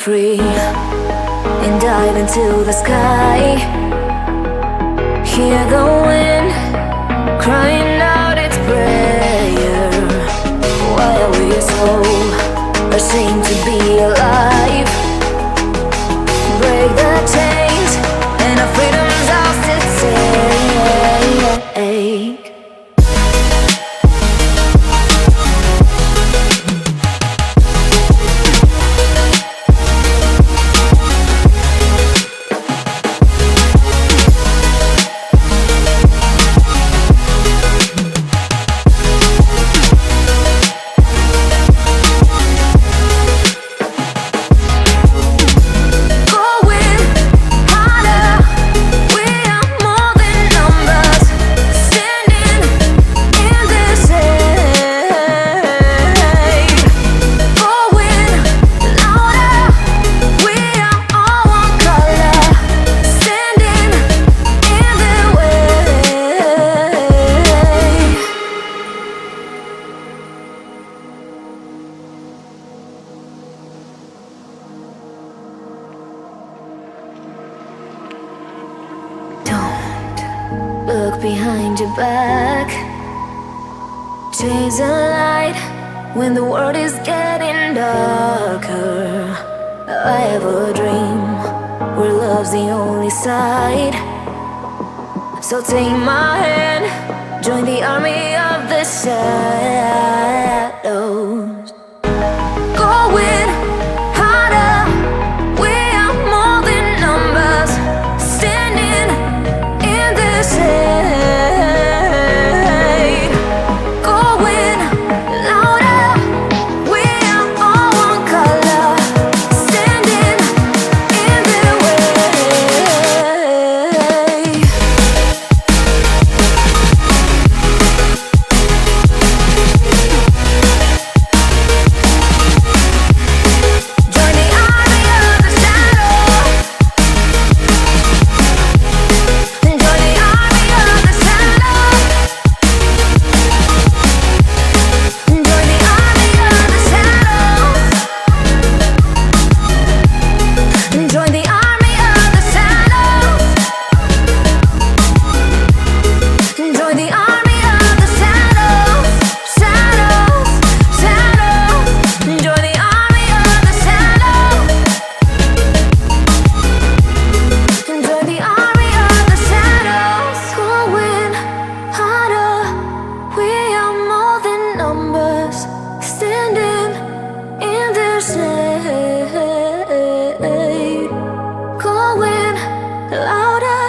free and dive into the sky. Hear the wind crying out its prayer. Why are we so ashamed to be alive? Break the chains and our freedom's ours to take. Look behind your back. Chase a light when the world is getting darker. I have a dream where love's the only side. So take my hand, join the army of the shadows. Going harder, we are more than numbers, standing in the shade. Going louder, we are all one color, standing in the way. Join the army of the shadow. Join the army of the shadow. Join the army of the shadow. Join the army of the shadow. Join the army of the shadows. Shadows, shadows. Join the army of the shadows. Join the army of the shadows. Going harder, we are more than numbers, standing in the shade. Going louder,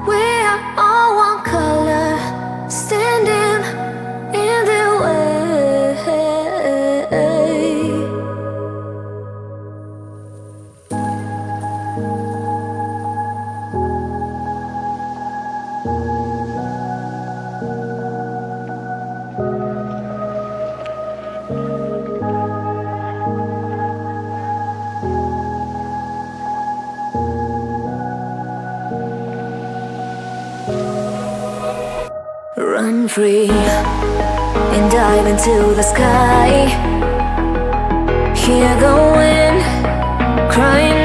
we are all one color, standing in the way. Run free and dive into the sky. Hear the wind crying